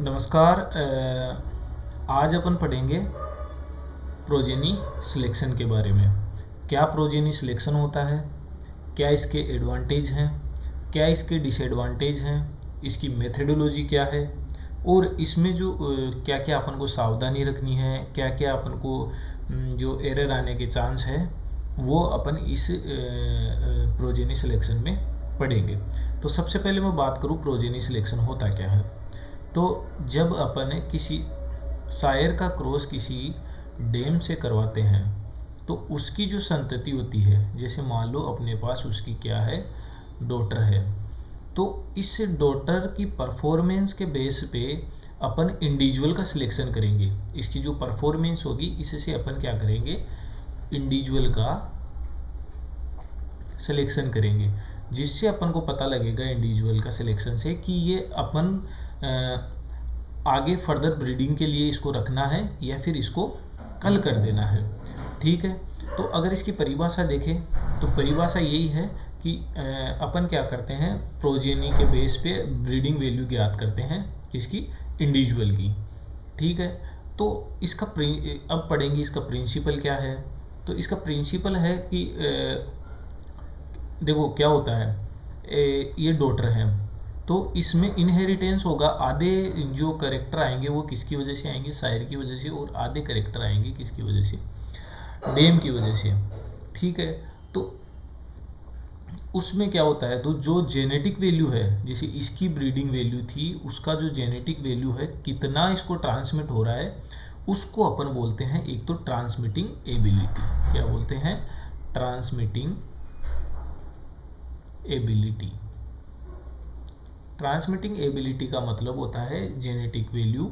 नमस्कार। आज अपन पढ़ेंगे प्रोजेनी सिलेक्शन के बारे में। क्या प्रोजेनी सिलेक्शन होता है, क्या इसके एडवांटेज हैं, क्या इसके डिसएडवांटेज हैं, इसकी मेथडोलॉजी क्या है और इसमें जो क्या क्या अपन को सावधानी रखनी है, क्या क्या अपन को जो एरर आने के चांस है वो अपन इस प्रोजेनी सिलेक्शन में पढ़ेंगे। तो सबसे पहले मैं बात करूँ प्रोजेनी सिलेक्शन होता क्या है। तो जब अपन किसी सायर का क्रॉस किसी डैम से करवाते हैं तो उसकी जो संतति होती है, जैसे मान लो अपने पास उसकी क्या है, डॉटर है, तो इस डॉटर की परफॉर्मेंस के बेस पे अपन इंडिविजुअल का सिलेक्शन करेंगे। इसकी जो परफॉर्मेंस होगी इससे अपन क्या करेंगे, इंडिविजुअल का सिलेक्शन करेंगे, जिससे अपन को पता लगेगा इंडिविजुअल का सिलेक्शन से कि ये अपन आगे फर्दर ब्रीडिंग के लिए इसको रखना है या फिर इसको कल कर देना है। ठीक है, तो अगर इसकी परिभाषा देखें तो परिभाषा यही है कि अपन क्या करते हैं, प्रोजेनी के बेस पे ब्रीडिंग वैल्यू ज्ञात करते हैं इसकी, इंडिविजुअल की। ठीक है, तो इसका अब पढ़ेंगे इसका प्रिंसिपल क्या है। तो इसका प्रिंसिपल है कि देखो क्या होता है, ये डॉटर है तो इसमें इनहेरिटेंस होगा। आधे जो करेक्टर आएंगे वो किसकी वजह से आएंगे, सायर की वजह से, और आधे करेक्टर आएंगे किसकी वजह से, डेम की वजह से। ठीक है, तो उसमें क्या होता है, तो जो जेनेटिक वैल्यू है, जैसे इसकी ब्रीडिंग वैल्यू थी, उसका जो जेनेटिक वैल्यू है, कितना इसको ट्रांसमिट हो रहा है, उसको अपन बोलते हैं एक तो ट्रांसमिटिंग एबिलिटी। क्या बोलते हैं, ट्रांसमिटिंग एबिलिटी। ट्रांसमिटिंग एबिलिटी का मतलब होता है जेनेटिक वैल्यू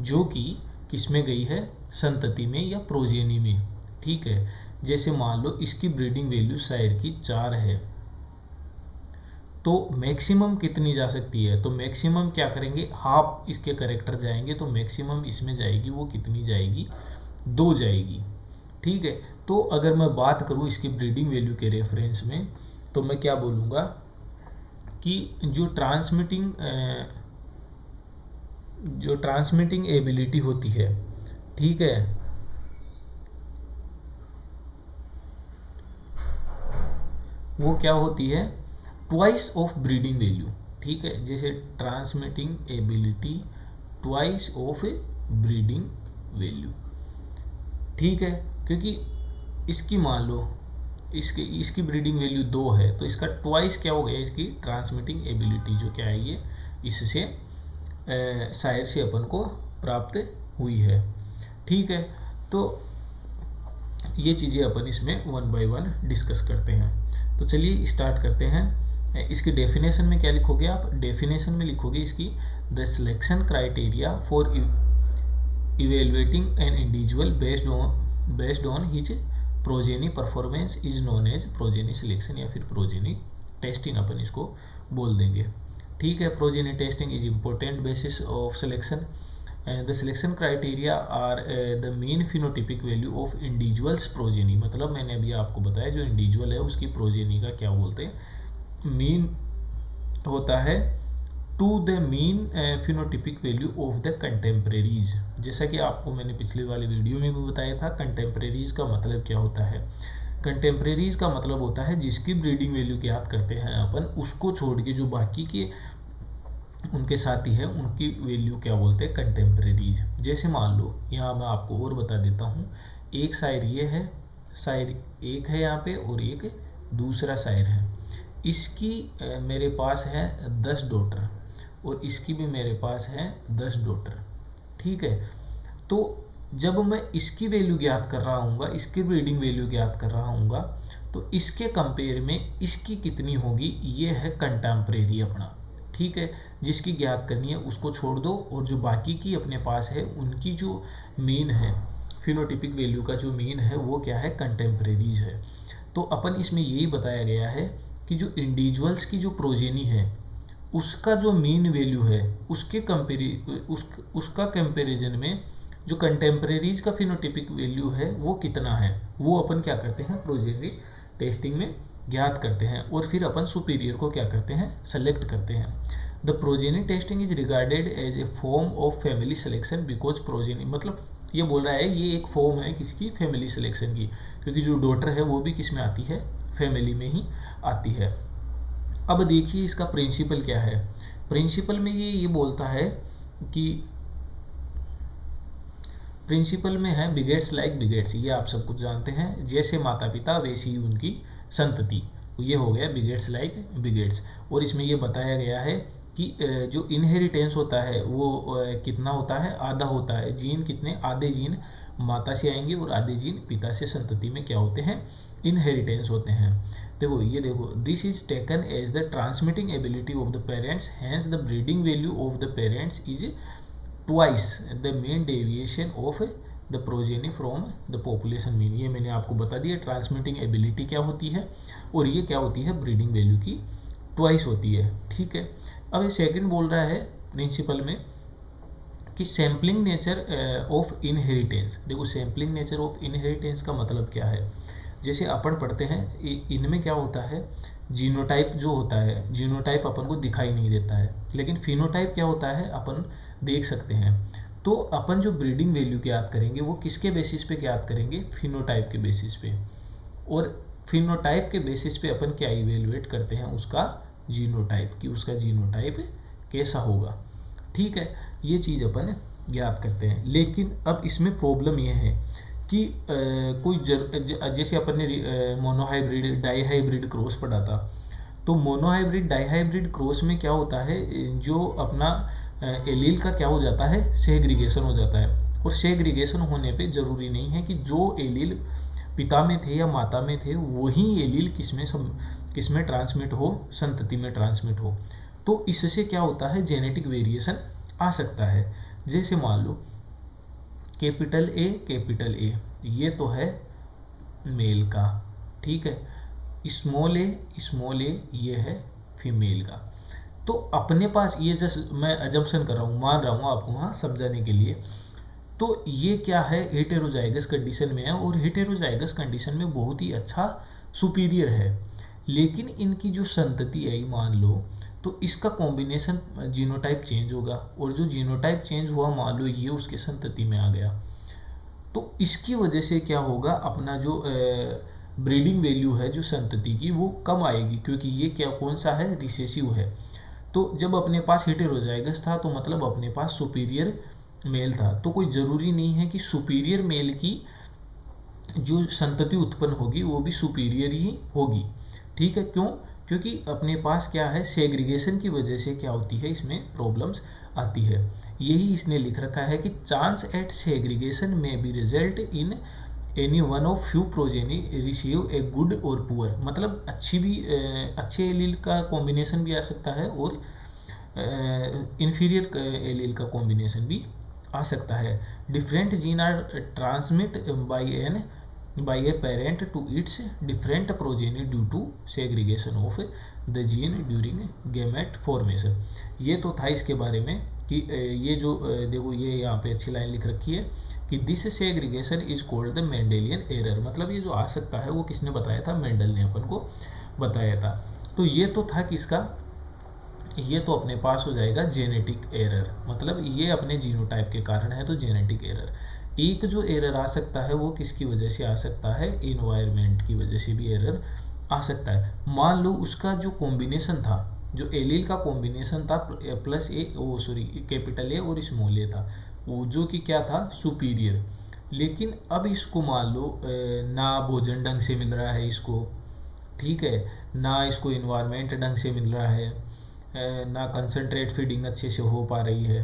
जो कि किसमें गई है, संतति में या प्रोजेनी में। ठीक है, जैसे मान लो इसकी ब्रीडिंग वैल्यू सायर की 4 है, तो मैक्सिमम कितनी जा सकती है, तो मैक्सिमम क्या करेंगे, हाफ इसके करेक्टर जाएंगे, तो मैक्सिमम इसमें जाएगी वो कितनी जाएगी, 2 जाएगी। ठीक है, तो अगर मैं बात करूँ इसकी ब्रीडिंग वैल्यू के रेफरेंस में, तो मैं क्या बोलूँगा कि जो ट्रांसमिटिंग एबिलिटी होती है, ठीक है, वो क्या होती है, ट्वाइस ऑफ ब्रीडिंग वैल्यू। ठीक है, जैसे transmitting ability twice of breeding value. ठीक है, क्योंकि इसकी मान लो इसकी ब्रीडिंग वैल्यू 2 है, तो इसका ट्वाइस क्या हो गया, इसकी ट्रांसमिटिंग एबिलिटी जो क्या है, ये इससे शायर से अपन को प्राप्त हुई है। ठीक है, तो ये चीज़ें अपन इसमें 1 बाय 1 डिस्कस करते हैं। तो चलिए स्टार्ट करते हैं। इसकी डेफिनेशन में क्या लिखोगे आप, डेफिनेशन में लिखोगे इसकी, the selection criteria for evaluating an individual based on his progeny performance is known as progeny selection, या फिर प्रोजेनी टेस्टिंग अपन इसको बोल देंगे। ठीक है, progeny testing is important basis of selection. The selection criteria are the mean phenotypic value of individuals progeny. मतलब मैंने अभी आपको बताया जो इंडिविजुअल है उसकी प्रोजेनी का क्या बोलते हैं, मीन होता है to the mean phenotypic value of the contemporaries. जैसा कि आपको मैंने पिछली वाली वीडियो में भी बताया था, कंटेम्प्रेरीज का मतलब क्या होता है। कंटेम्प्रेरीज का मतलब होता है जिसकी ब्रीडिंग वैल्यू ज्ञात करते हैं अपन, उसको छोड़ के जो बाकी के उनके साथी हैं उनकी वैल्यू क्या बोलते हैं, कंटेम्प्रेरीज। जैसे मान लो यहाँ मैं आपको और बता देता हूँ, एक शायर ये है, शायर एक है यहाँ पे और एक दूसरा शायर है। इसकी मेरे पास है 10 डॉटर और इसकी भी मेरे पास है 10 डॉटर। ठीक है, तो जब मैं इसकी वैल्यू ज्ञात कर रहा हूँगा, इसकी ब्रीडिंग वैल्यू ज्ञात कर रहा हूँगा, तो इसके कंपेयर में इसकी कितनी होगी, ये है कंटेम्प्रेरी अपना। ठीक है, जिसकी ज्ञात करनी है उसको छोड़ दो, और जो बाकी की अपने पास है उनकी जो मीन है, फिनोटिपिक वैल्यू का जो मीन है वो क्या है, कंटेम्प्रेरीज है। तो अपन इसमें यही बताया गया है कि जो इंडिविजुअल्स की जो प्रोजेनी है उसका जो मीन वैल्यू है उसका कंपैरिजन में जो कंटेम्प्रेरीज का फिनोटिपिक वैल्यू है वो कितना है, वो अपन क्या करते हैं, प्रोजेनी टेस्टिंग में ज्ञात करते हैं, और फिर अपन सुपीरियर को क्या करते हैं, सेलेक्ट करते हैं। The progeny testing is regarded as a form of family selection because progeny, मतलब ये बोल रहा है ये एक फॉर्म है किसकी, फैमिली सिलेक्शन की, क्योंकि जो डॉटर है वो भी किस में आती है, फैमिली में ही आती है। अब देखिए इसका प्रिंसिपल क्या है। प्रिंसिपल में ये बोलता है कि प्रिंसिपल में है बिगेट्स लाइक बिगेट्स, ये आप सब कुछ जानते हैं, जैसे माता पिता वैसी ही उनकी संतति, ये हो गया बिगेट्स लाइक बिगेट्स। और इसमें ये बताया गया है कि जो इनहेरिटेंस होता है वो कितना होता है, आधा होता है। जीन कितने, आधे जीन माता से आएंगे और आधे जीन पिता से संतति में क्या होते हैं, इनहेरिटेंस होते हैं। देखो ये देखो, this is taken as the transmitting ability of the parents, hence the breeding value of the parents is twice the mean deviation of the progeny from the population mean. ये मैंने आपको बता दिया ट्रांसमिटिंग एबिलिटी क्या होती है, और ये क्या होती है, ब्रीडिंग वैल्यू की ट्वाइस होती है। ठीक है, अब सेकंड बोल रहा है प्रिंसिपल में कि सैम्पलिंग नेचर ऑफ इनहेरिटेंस। देखो सैम्पलिंग नेचर ऑफ इनहेरिटेंस का मतलब क्या है, जैसे अपन पढ़ते हैं इनमें क्या होता है, जीनोटाइप जो होता है, जीनोटाइप अपन को दिखाई नहीं देता है, लेकिन फिनोटाइप क्या होता है अपन देख सकते हैं। तो अपन जो ब्रीडिंग वैल्यू ज्ञात करेंगे वो किसके बेसिस पे ज्ञात करेंगे, फिनोटाइप के बेसिस पे। और फिनोटाइप के बेसिस पे अपन क्या इवेलुएट करते हैं, उसका जीनोटाइप, कि उसका जीनोटाइप कैसा होगा। ठीक है, ये चीज़ अपन ज्ञात करते हैं। लेकिन अब इसमें प्रॉब्लम यह है कि जैसे अपन ने मोनोहाइब्रिड डाईहाइब्रिड क्रॉस पढ़ा था, तो मोनोहाइब्रिड डाईहाइब्रिड क्रॉस में क्या होता है, जो अपना एलील का क्या हो जाता है, सेग्रीगेशन हो जाता है। और सेग्रीगेशन होने पे ज़रूरी नहीं है कि जो एलील पिता में थे या माता में थे वही एलील किसमें ट्रांसमिट हो, संतति में ट्रांसमिट हो। तो इससे क्या होता है, जेनेटिक वेरिएशन आ सकता है। जैसे मान लो कैपिटल ए ये तो है मेल का, ठीक है, स्मॉल ए ये है फीमेल का। तो अपने पास ये जस्ट मैं अजम्पशन कर रहा हूँ, मान रहा हूँ आपको वहाँ समझाने के लिए। तो ये क्या है, हेटेरोजाइगस कंडीशन में है, और हेटेरोजाइगस कंडीशन में बहुत ही अच्छा सुपीरियर है। लेकिन इनकी जो संतति है मान लो, तो इसका कॉम्बिनेशन जीनोटाइप चेंज होगा, और जो जीनोटाइप चेंज हुआ मान लो ये उसके संतति में आ गया, तो इसकी वजह से क्या होगा, अपना जो ब्रीडिंग वैल्यू है जो संतति की वो कम आएगी, क्योंकि ये क्या कौन सा है, रिसेसिव है। तो जब अपने पास हेटेरोजाइगस था तो मतलब अपने पास सुपीरियर मेल था, तो कोई ज़रूरी नहीं है कि सुपीरियर मेल की जो संतति उत्पन्न होगी वो भी सुपीरियर ही होगी। ठीक है, क्यों, क्योंकि अपने पास क्या है, सेग्रीगेशन की वजह से क्या होती है, इसमें प्रॉब्लम्स आती है। यही इसने लिख रखा है कि चांस एट सेग्रीगेशन में B result in any one of few progeny receive a good और पुअर, मतलब अच्छे एलील का कॉम्बिनेशन भी आ सकता है और इन्फीरियर एलील का कॉम्बिनेशन भी आ सकता है। Different gene are transmit by a parent to its different progeny due to segregation of the gene during gamete formation. ये तो था इसके बारे में कि ये जो देखो ये यहाँ पे अच्छी लाइन लिख रखी है कि this segregation is called the Mendelian error, मतलब ये जो आ सकता है वो किसने बताया था, मेंडल ने अपन को बताया था। तो ये तो था किसका, ये तो अपने पास हो जाएगा जेनेटिक एरर, मतलब ये अपने जीनोटाइप के कारण है, तो जेनेटिक एरर। एक जो एरर आ सकता है वो किसकी वजह से आ सकता है, इन्वायरमेंट की वजह से भी एरर आ सकता है। मान लो उसका जो कॉम्बिनेशन था, जो एलील का कॉम्बिनेशन था प्लस कैपिटल ए और स्मॉल ए था, वो जो कि क्या था, सुपीरियर। लेकिन अब इसको मान लो ना भोजन ढंग से मिल रहा है इसको, ठीक है, ना इसको इन्वायरमेंट ढंग से मिल रहा है, ना कंसंट्रेट फीडिंग अच्छे से हो पा रही है,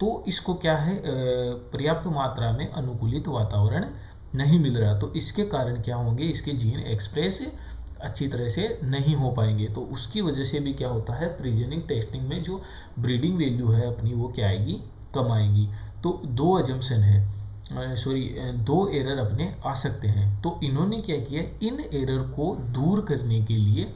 तो इसको क्या है, पर्याप्त मात्रा में अनुकूलित वातावरण नहीं मिल रहा, तो इसके कारण क्या होंगे, इसके जीन एक्सप्रेस अच्छी तरह से नहीं हो पाएंगे। तो उसकी वजह से भी क्या होता है, प्रीजेनिंग टेस्टिंग में जो ब्रीडिंग वैल्यू है अपनी वो क्या आएगी, कम आएगी। तो दो अजम्पशन है, दो एरर अपने आ सकते हैं। तो इन्होंने क्या किया, इन एरर को दूर करने के लिए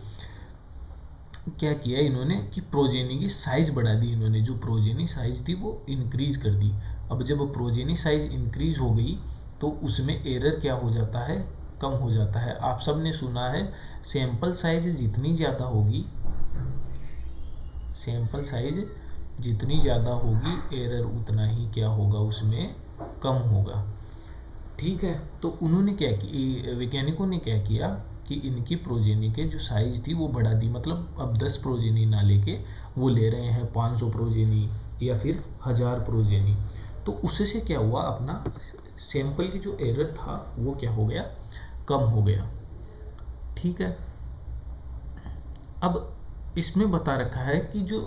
क्या किया इन्होंने कि प्रोजेनी की साइज बढ़ा दी, इन्होंने जो प्रोजेनी साइज थी वो इंक्रीज कर दी। अब जब प्रोजेनी साइज इंक्रीज हो गई तो उसमें एरर क्या हो जाता है, कम हो जाता है। आप सब ने सुना है सैंपल साइज जितनी ज़्यादा होगी, सैंपल साइज जितनी ज़्यादा होगी एरर उतना ही क्या होगा, उसमें कम होगा। ठीक है, तो उन्होंने क्या किया, वैज्ञानिकों ने क्या किया कि इनकी प्रोजेनी के जो साइज थी वो बढ़ा दी। मतलब अब 10 प्रोजेनी ना लेके वो ले रहे हैं 500 प्रोजेनी या फिर 1000 प्रोजेनी। तो उससे क्या हुआ, अपना सैंपल की जो एरर था वो क्या हो गया, कम हो गया। ठीक है, अब इसमें बता रखा है कि जो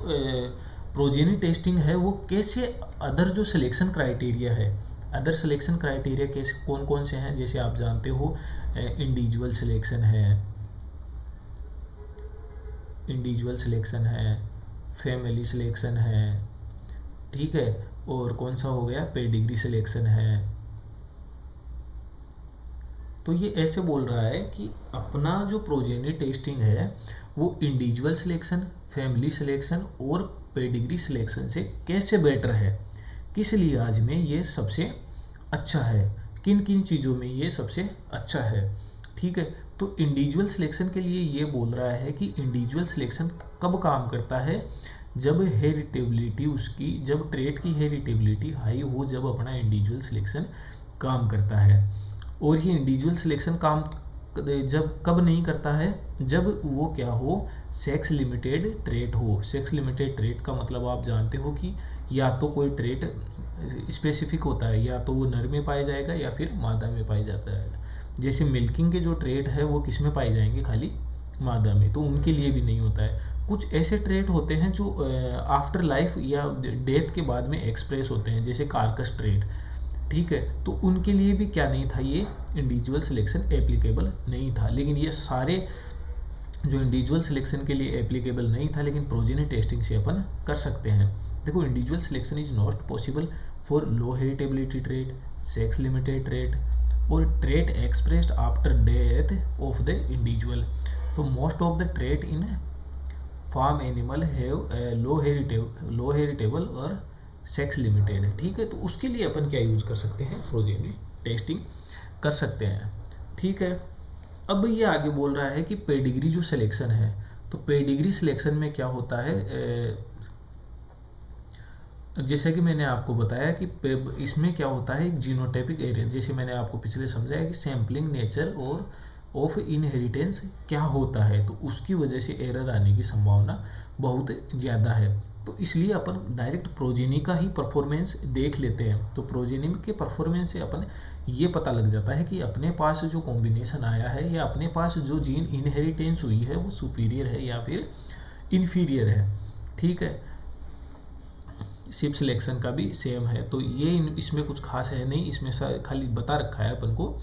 प्रोजेनी टेस्टिंग है वो कैसे, अदर जो सिलेक्शन क्राइटेरिया है, अदर सिलेक्शन क्राइटेरिया कैसे, कौन कौन से हैं, जैसे आप जानते हो इंडिविजुअल सिलेक्शन है, इंडिविजुअल सिलेक्शन है, फैमिली सिलेक्शन है, ठीक है, और कौन सा हो गया, पेडिग्री सिलेक्शन है। तो ये ऐसे बोल रहा है कि अपना जो प्रोजेनी टेस्टिंग है वो इंडिविजुअल सिलेक्शन, फैमिली सिलेक्शन और पेडिग्री सिलेक्शन से कैसे बेटर है, किस लिहाज में ये सबसे अच्छा है, किन किन चीज़ों में ये सबसे अच्छा है। ठीक है, तो इंडिविजुअल सिलेक्शन के लिए ये बोल रहा है कि इंडिविजुअल सिलेक्शन कब काम करता है, जब हेरिटेबिलिटी उसकी, जब ट्रेट की हेरिटेबिलिटी हाई हो, जब अपना इंडिविजुअल सिलेक्शन काम करता है। और ये इंडिविजुअल सिलेक्शन काम जब कब नहीं करता है, जब वो क्या हो, सेक्स लिमिटेड ट्रेट हो। सेक्स लिमिटेड ट्रेट का मतलब आप जानते हो कि या तो कोई ट्रेट स्पेसिफिक होता है, या तो वो नर में पाया जाएगा या फिर मादा में पाया जाता है। जैसे मिल्किंग के जो ट्रेट है वो किस में पाए जाएंगे, खाली मादा में, तो उनके लिए भी नहीं होता है। कुछ ऐसे ट्रेट होते हैं जो आफ्टर लाइफ या डेथ के बाद में एक्सप्रेस होते हैं, जैसे कार्कस ट्रेट। ठीक है, तो उनके लिए भी क्या नहीं था, ये इंडिविजुअल सिलेक्शन एप्लीकेबल नहीं था। लेकिन ये सारे जो इंडिविजुअल सिलेक्शन के लिए एप्लीकेबल नहीं था, लेकिन प्रोजेनी टेस्टिंग से अपन कर सकते हैं। देखो, individual selection is not possible for low heritability trait, sex limited trait और trait expressed after death of the individual. तो most of the trait in farm animal have low heritable और sex limited है। ठीक है, तो उसके लिए अपन क्या यूज कर सकते हैं, प्रोजेनी टेस्टिंग कर सकते हैं। ठीक है, अब ये आगे बोल रहा है कि पेडिग्री जो सिलेक्शन है, तो पेडिग्री सिलेक्शन में क्या होता है, जैसा कि मैंने आपको बताया कि इसमें क्या होता है, एक जीनोटाइपिक एरिया, जैसे मैंने आपको पिछले समझाया कि सैम्पलिंग नेचर और ऑफ इनहेरिटेंस क्या होता है, तो उसकी वजह से एरर आने की संभावना बहुत ज़्यादा है। तो इसलिए अपन डायरेक्ट प्रोजेनी का ही परफॉर्मेंस देख लेते हैं। तो प्रोजेनी के परफॉर्मेंस से अपन ये पता लग जाता है कि अपने पास जो कॉम्बिनेशन आया है या अपने पास जो जीन इनहेरिटेंस हुई है वो सुपीरियर है या फिर इन्फीरियर है। ठीक है, शिप सिलेक्शन का भी सेम है। तो ये इसमें कुछ खास है नहीं, इसमें खाली बता रखा है अपन को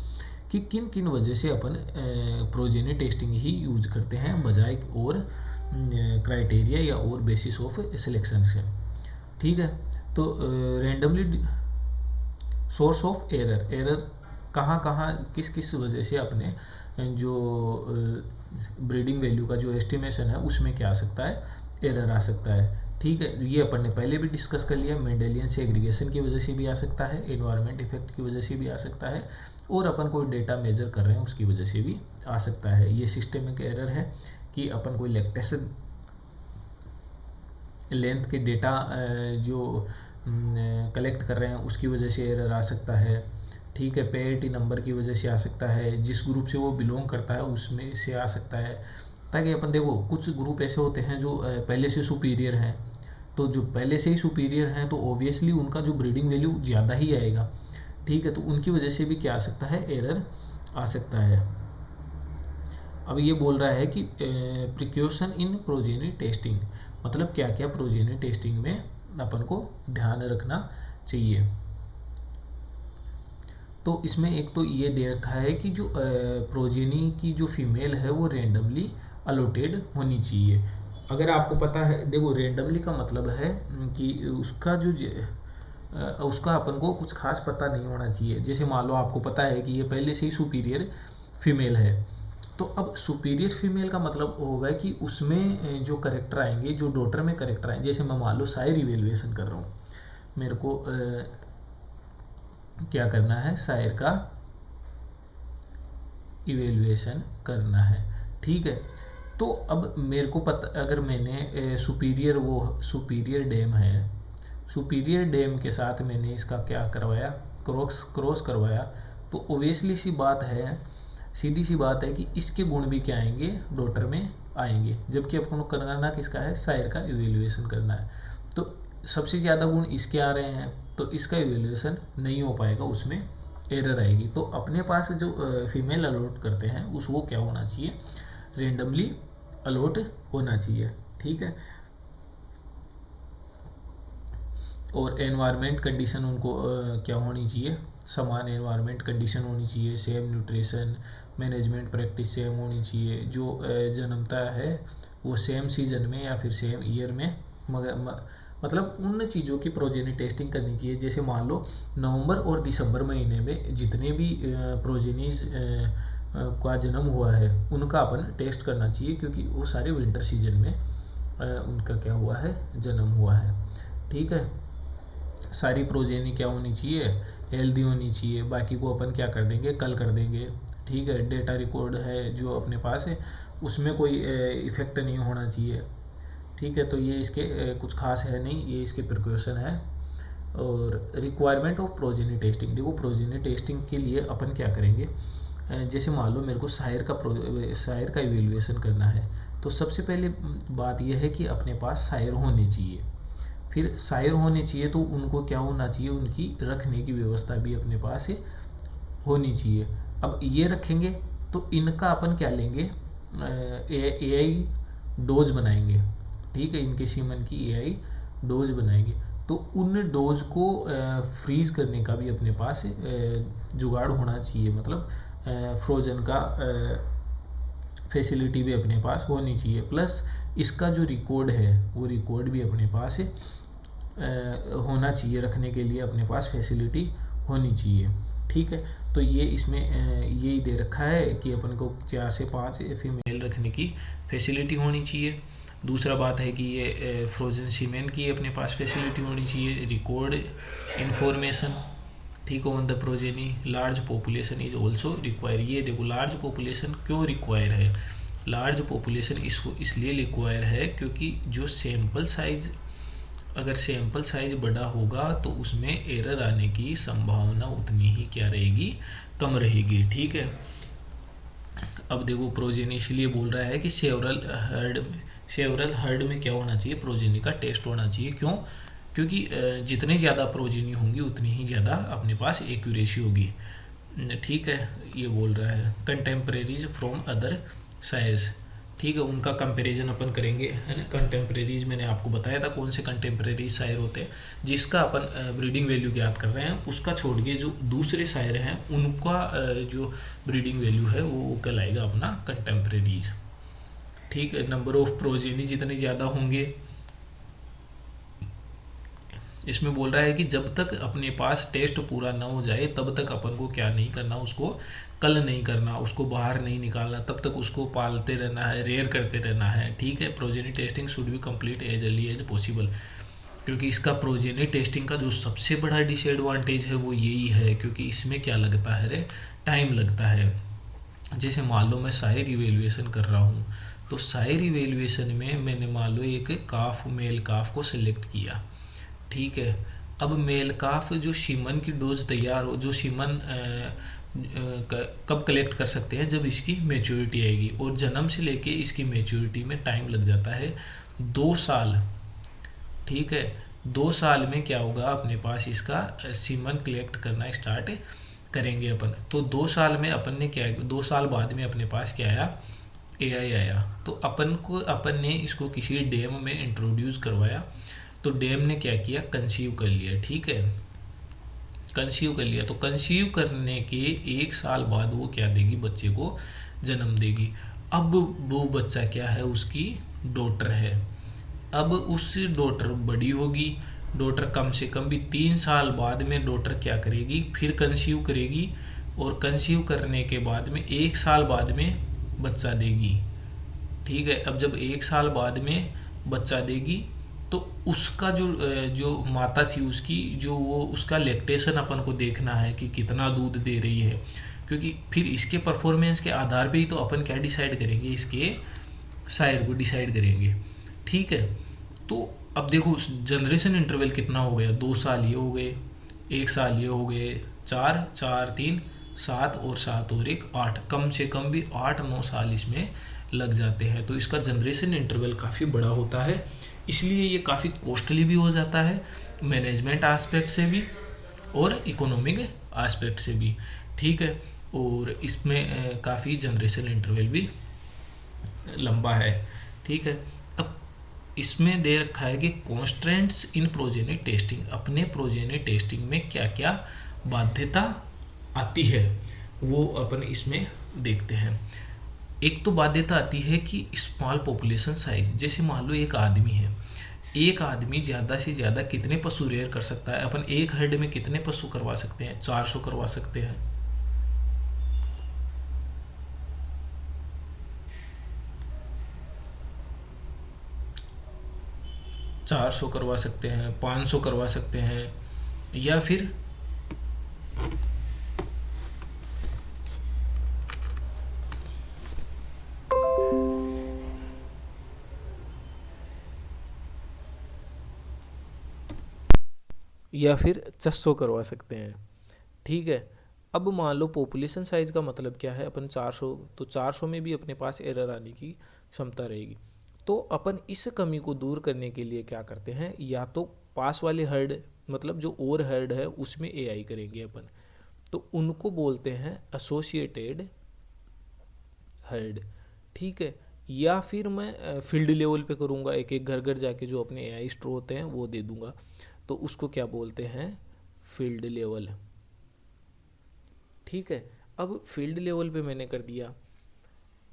कि किन किन वजह से अपन प्रोजेनी टेस्टिंग ही यूज करते हैं बजाय और क्राइटेरिया या और बेसिस ऑफ सिलेक्शन से। ठीक है, तो randomly source of error, error कहाँ कहाँ किस किस वजह से अपने जो ब्रीडिंग वैल्यू का जो एस्टिमेशन है उसमें क्या आ सकता है, एरर आ सकता है। ठीक है, ये अपन ने पहले भी डिस्कस कर लिया, मेंडेलियन सेग्रीगेशन की वजह से भी आ सकता है, एनवायरनमेंट इफेक्ट की वजह से भी आ सकता है, और अपन कोई डेटा मेजर कर रहे हैं उसकी वजह से भी आ सकता है। ये सिस्टमिक एरर है कि अपन कोई लैक्टेशन लेंथ के डेटा जो कलेक्ट कर रहे हैं उसकी वजह से एरर आ सकता है। ठीक है, पेरिटी नंबर की वजह से आ सकता है, जिस ग्रुप से वो बिलोंग करता है उसमें से आ सकता है। ताकि अपन देखो, कुछ ग्रुप ऐसे होते हैं जो पहले से सुपीरियर हैं, तो जो पहले से ही सुपीरियर हैं तो ऑब्वियसली उनका जो ब्रीडिंग वैल्यू ज़्यादा ही आएगा। ठीक है, तो उनकी वजह से भी क्या आ सकता है, एरर आ सकता है। अब ये बोल रहा है कि प्रिकॉशन इन प्रोजेनी टेस्टिंग, मतलब क्या क्या प्रोजेनी टेस्टिंग में अपन को ध्यान रखना चाहिए। तो इसमें एक तो ये दे रखा है कि जो प्रोजेनी की जो फीमेल है वो रेंडमली अलॉटेड होनी चाहिए। अगर आपको पता है, देखो रेंडमली का मतलब है कि उसका जो उसका अपन को कुछ खास पता नहीं होना चाहिए। जैसे मान लो आपको पता है कि ये पहले से ही सुपीरियर फीमेल है, तो अब सुपीरियर फीमेल का मतलब होगा कि उसमें जो करेक्टर आएंगे, जो डॉटर में करेक्टर आएंगे, जैसे मैं मान लो सायर इवेल्युएशन कर रहा हूँ, मेरे को क्या करना है, सायर का इवेल्युएशन करना है। ठीक है, तो अब मेरे को पता, अगर मैंने सुपीरियर डैम है, सुपीरियर डैम के साथ मैंने इसका क्या करवाया, क्रॉस करवाया, तो ओबियसली सीधी सी बात है कि इसके गुण भी क्या आएंगे, डॉटर में आएंगे। जबकि अपन को करना किसका है, सायर का इवेल्युएशन करना है। तो सबसे ज़्यादा गुण इसके आ रहे हैं, तो इसका इवेल्युएशन नहीं हो पाएगा, उसमें एरर आएगी। तो अपने पास जो फीमेल अलॉट करते हैं वो क्या होना चाहिए, रेंडमली अलॉट होना चाहिए, ठीक है। और एनवायरनमेंट कंडीशन उनको क्या होनी चाहिए, समान एनवायरनमेंट कंडीशन होनी चाहिए, same nutrition management practice same होनी चाहिए, जो जन्मता है वो सेम सीजन में या फिर सेम ईयर में, मतलब उन चीज़ों की प्रोजेनी टेस्टिंग करनी चाहिए। जैसे मान लो नवंबर और दिसंबर महीने में जितने भी प्रोजेनीज का जन्म हुआ है उनका अपन टेस्ट करना चाहिए, क्योंकि वो सारे विंटर सीजन में उनका क्या हुआ है, जन्म हुआ है, ठीक है। सारी प्रोजेनी क्या होनी चाहिए, हेल्दी होनी चाहिए। बाकी को अपन क्या कर देंगे, कल कर देंगे, ठीक है। डेटा रिकॉर्ड है जो अपने पास है उसमें कोई इफेक्ट नहीं होना चाहिए, ठीक है। तो ये इसके कुछ खास है नहीं, ये इसके प्रिकॉशन है। और रिक्वायरमेंट ऑफ प्रोजेनी टेस्टिंग, देखो प्रोजेनी टेस्टिंग के लिए अपन क्या करेंगे, जैसे मान लो मेरे को सायर का इवेल्युएशन करना है, तो सबसे पहले बात यह है कि अपने पास सायर होने चाहिए। फिर सायर होने चाहिए तो उनको क्या होना चाहिए, उनकी रखने की व्यवस्था भी अपने पास होनी चाहिए। अब ये रखेंगे तो इनका अपन क्या लेंगे, एआई डोज बनाएंगे, ठीक है। इनके सीमन की एआई डोज बनाएंगे, तो उन डोज को फ्रीज करने का भी अपने पास जुगाड़ होना चाहिए, मतलब फ्रोजन का फैसिलिटी भी अपने पास होनी चाहिए। प्लस इसका जो रिकॉर्ड है वो रिकॉर्ड भी अपने पास होना चाहिए, रखने के लिए अपने पास फैसिलिटी होनी चाहिए, ठीक है। तो ये इसमें यही दे रखा है कि अपन को 4 से 5 फीमेल रखने की फैसिलिटी होनी चाहिए। दूसरा बात है कि ये फ्रोजन सीमेन की अपने पास फैसिलिटी होनी चाहिए, रिकॉर्ड इंफॉर्मेशन, ठीक है, on the progeny. Large population is also require. ये देखो लार्ज पॉपुलेशन क्यों रिक्वायर है, लार्ज पॉपुलेशन इसलिए रिक्वायर है क्योंकि जो सैंपल साइज, अगर सैंपल साइज बड़ा होगा तो उसमें एरर आने की संभावना उतनी ही क्या रहेगी, कम रहेगी, ठीक है। अब देखो प्रोजेनी इसलिए बोल रहा है कि सेवरल हर्ड में क्या होना चाहिए, प्रोजेनी का टेस्ट होना चाहिए। क्यों, क्योंकि जितने ज़्यादा प्रोजेनी होंगी उतनी ही ज़्यादा अपने पास एक्यूरेसी होगी, ठीक है। ये बोल रहा है कंटेम्परेरीज फ्रॉम अदर सायर्स, ठीक है, उनका कंपैरिजन अपन करेंगे, है ना। कंटेम्परेरीज मैंने आपको बताया था कौन से कंटेम्परेरी सायर होते हैं, जिसका अपन ब्रीडिंग वैल्यू ज्ञात कर रहे हैं, उसका छोड़ के जो दूसरे सायर हैं उनका जो ब्रीडिंग वैल्यू है वो कहलाएगा अपना कंटेम्परेरीज, ठीक है। नंबर ऑफ प्रोजेनी जितने ज़्यादा होंगे, इसमें बोल रहा है कि जब तक अपने पास टेस्ट पूरा ना हो जाए तब तक अपन को क्या नहीं करना, उसको कल नहीं करना, उसको बाहर नहीं निकालना, तब तक उसको पालते रहना है, रेयर करते रहना है, ठीक है। Progeny testing should be complete as early as possible, क्योंकि इसका प्रोजेनी टेस्टिंग का जो सबसे बड़ा डिसएडवांटेज है वो यही है, क्योंकि इसमें क्या लगता है रे, टाइम लगता है। जैसे मान लो मैं सायर इवेल्युएशन कर रहा हूँ, तो सायर इवेल्युएशन में मैंने मान लो एक मेल काफ को सिलेक्ट किया, ठीक है। अब मेल काफ जो सीमन की डोज तैयार हो, जो सीमन कब कलेक्ट कर सकते हैं, जब इसकी मैच्योरिटी आएगी, और जन्म से लेके इसकी मैच्योरिटी में टाइम लग जाता है 2 साल, ठीक है। 2 साल में क्या होगा, अपने पास इसका सीमन कलेक्ट करना स्टार्ट करेंगे अपन। तो 2 साल में अपन ने क्या, 2 साल बाद में अपने पास क्या आया, एआई आया। तो अपन ने इसको किसी डैम में इंट्रोड्यूस करवाया, तो डैम ने क्या किया, कंसीव कर लिया, ठीक है, कंसीव कर लिया। तो कंसीव करने के 1 साल बाद वो क्या देगी, बच्चे को जन्म देगी। अब वो बच्चा क्या है, उसकी डॉटर है। अब उस डॉटर बड़ी होगी, डॉटर कम से कम भी 3 साल बाद में डॉटर क्या करेगी, फिर कंसीव करेगी, और कंसीव करने के बाद में 1 साल बाद में बच्चा देगी, ठीक है। अब जब 1 साल बाद में बच्चा देगी तो उसका जो माता थी उसकी जो वो उसका लैक्टेशन अपन को देखना है कि कितना दूध दे रही है, क्योंकि फिर इसके परफॉर्मेंस के आधार पे ही तो अपन क्या डिसाइड करेंगे, इसके सायर को डिसाइड करेंगे। ठीक है, तो अब देखो जनरेशन इंटरवल कितना हो गया, 2 साल ये हो गए, 1 साल ये हो गए, 4 4 3 7 और 7 और 1 8, कम से कम भी 8 9 साल इसमें लग जाते हैं। तो इसका जनरेशन इंटरवल काफ़ी बड़ा होता है, इसलिए ये काफ़ी कॉस्टली भी हो जाता है मैनेजमेंट एस्पेक्ट से भी और इकोनॉमिक एस्पेक्ट से भी। ठीक है, और इसमें काफ़ी जनरेशन इंटरवल भी लंबा है। ठीक है, अब इसमें दे रखा है कि कॉन्स्ट्रेंट्स इन प्रोजेनी टेस्टिंग, अपने प्रोजेनी टेस्टिंग में क्या क्या बाध्यता आती है वो अपन इसमें देखते हैं। एक तो बाध्यता आती है कि स्मॉल पॉपुलेशन साइज, जैसे मान लो एक आदमी है, एक आदमी ज़्यादा से ज़्यादा कितने पशु रेयर कर सकता है, अपन एक हेड में कितने पशु करवा सकते हैं, 400 करवा सकते हैं। 400 करवा सकते हैं, 500 करवा सकते हैं, या फिर या फिर 600 करवा सकते हैं। ठीक है, अब मान लो पॉपुलेशन साइज का मतलब क्या है, अपन 400, तो 400 में भी अपने पास एरर आने की क्षमता रहेगी। तो अपन इस कमी को दूर करने के लिए क्या करते हैं, या तो पास वाले हर्ड, मतलब जो और हर्ड है उसमें एआई करेंगे अपन, तो उनको बोलते हैं एसोसिएटेड हर्ड। ठीक है, या फिर मैं फील्ड लेवल पे करूँगा, एक एक घर घर जाके जो अपने एआई स्टोर होते हैं वो दे दूंगा, तो उसको क्या बोलते हैं, फील्ड लेवल। ठीक है, अब फील्ड लेवल पे मैंने कर दिया,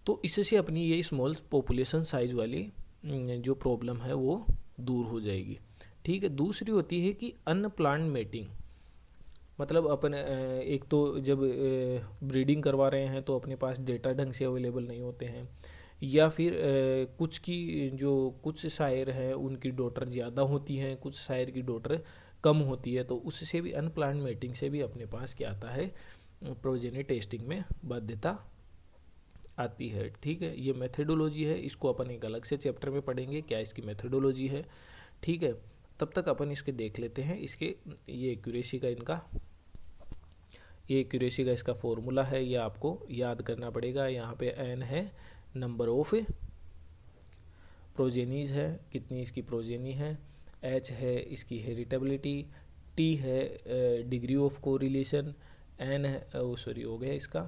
तो इससे अपनी ये स्मॉल पॉपुलेशन साइज वाली जो प्रॉब्लम है वो दूर हो जाएगी। ठीक है, दूसरी होती है कि अनप्लान्ड मेटिंग, मतलब अपन एक तो जब ब्रीडिंग करवा रहे हैं तो अपने पास डेटा ढंग से अवेलेबल नहीं होते हैं, या फिर कुछ की जो कुछ शायर हैं उनकी डॉटर ज़्यादा होती हैं, कुछ शायर की डॉटर कम होती है, तो उससे भी अनप्लान्ड मेटिंग से भी अपने पास क्या आता है, प्रोजेनी टेस्टिंग में बाध्यता आती है। ठीक है, ये मेथडोलॉजी है, इसको अपन एक अलग से चैप्टर में पढ़ेंगे क्या इसकी मेथडोलॉजी है। ठीक है, तब तक अपन इसके देख लेते हैं, इसके ये एक्यूरेसी का इसका फॉर्मूला है, ये आपको याद करना पड़ेगा। यहाँ पे n है नंबर ऑफ प्रोजेनीज है, कितनी इसकी प्रोजेनी है, h है इसकी हेरिटेबिलिटी, t है डिग्री ऑफ कोरिलेशन, n है सॉरी हो गया इसका।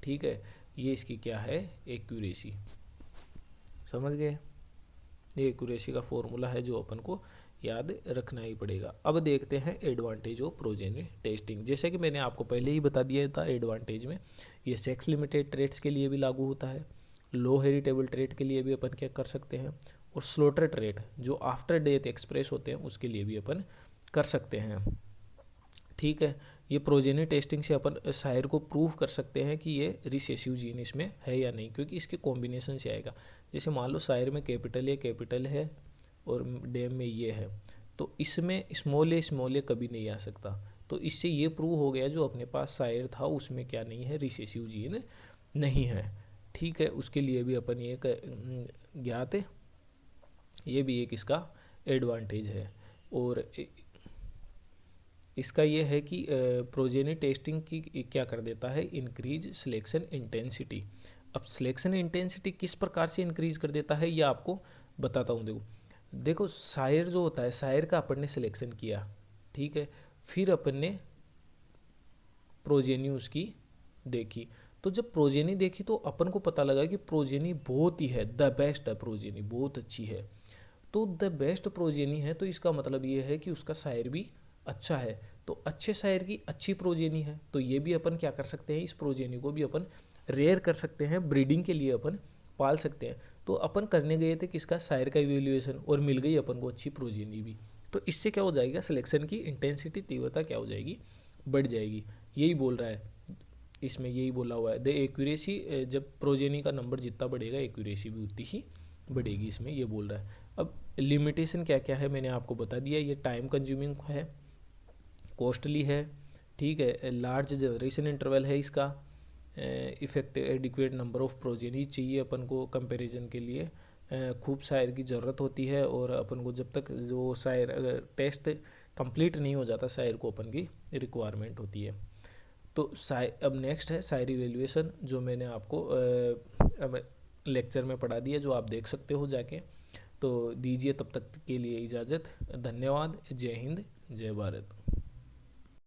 ठीक है, ये इसकी क्या है, एक्यूरेसी। समझ गए, ये एक्यूरेसी का फॉर्मूला है जो अपन को याद रखना ही पड़ेगा। अब देखते हैं एडवांटेज ऑफ प्रोजेनी टेस्टिंग। जैसे कि मैंने आपको पहले ही बता दिया था, एडवांटेज में ये सेक्स लिमिटेड ट्रेड्स के लिए भी लागू होता है, लो हेरिटेबल ट्रेड के लिए भी अपन क्या कर सकते हैं, और स्लॉटर ट्रेड जो आफ्टर डेथ एक्सप्रेस होते हैं उसके लिए भी अपन कर सकते हैं। ठीक है, ये प्रोजेनी टेस्टिंग से अपन शायर को प्रूव कर सकते हैं कि ये रिसेसिव जीन इसमें है या नहीं, क्योंकि इसके कॉम्बिनेशन से आएगा। जैसे मान लो शायर में कैपिटल है और डैम में ये है, तो इसमें स्मॉल ए कभी नहीं आ सकता। तो इससे ये प्रूव हो गया जो अपने पास शायर था उसमें क्या नहीं है, रिसेसिव जीन नहीं है। ठीक है, उसके लिए भी अपन ये ज्ञात है, ये भी एक इसका एडवांटेज है। और इसका ये है कि प्रोजेनी टेस्टिंग की क्या कर देता है, इंक्रीज सिलेक्शन इंटेंसिटी। अब सिलेक्शन इंटेंसिटी किस प्रकार से इंक्रीज कर देता है ये आपको बताता हूँ। देखो शायर जो होता है, शायर का अपन ने सिलेक्शन किया, ठीक है, फिर अपन ने प्रोजेनी उसकी देखी, तो जब प्रोजेनी देखी तो अपन को पता लगा कि प्रोजेनी बहुत ही है, द बेस्ट है, प्रोजेनी बहुत अच्छी है। तो द बेस्ट प्रोजेनी है तो इसका मतलब ये है कि उसका शायर भी अच्छा है, तो अच्छे शायर की अच्छी प्रोजेनी है, तो ये भी अपन क्या कर सकते हैं, इस प्रोजेनी को भी अपन रेयर कर सकते हैं, ब्रीडिंग के लिए अपन पाल सकते हैं। तो अपन करने गए थे किसका, शायर का इवेल्युएशन, और मिल गई अपन को अच्छी प्रोजेनी भी। तो इससे क्या हो जाएगा, सिलेक्शन की इंटेंसिटी, तीव्रता क्या हो जाएगी, बढ़ जाएगी। यही बोल रहा है इसमें, यही बोला हुआ है द एक्यूरेसी, जब प्रोजेनी का नंबर जितना बढ़ेगा एक्यूरेसी भी उतनी ही बढ़ेगी, इसमें ये बोल रहा है। अब लिमिटेशन क्या क्या है मैंने आपको बता दिया, ये टाइम कंज्यूमिंग है, कॉस्टली है, ठीक है, लार्ज जनरेशन इंटरवल है इसका, effect adequate number of progeny चाहिए अपन को कंपैरिजन के लिए, खूब शायर की ज़रूरत होती है, और अपन को जब तक जो शायर टेस्ट कंप्लीट नहीं हो जाता, शायर को अपन की रिक्वायरमेंट होती है। तो अब नेक्स्ट है शायरी वैल्यूएशन, जो मैंने आपको अब लेक्चर में पढ़ा दिया, जो आप देख सकते हो जाके। तो दीजिए तब तक के लिए इजाज़त। धन्यवाद। जय हिंद, जय भारत।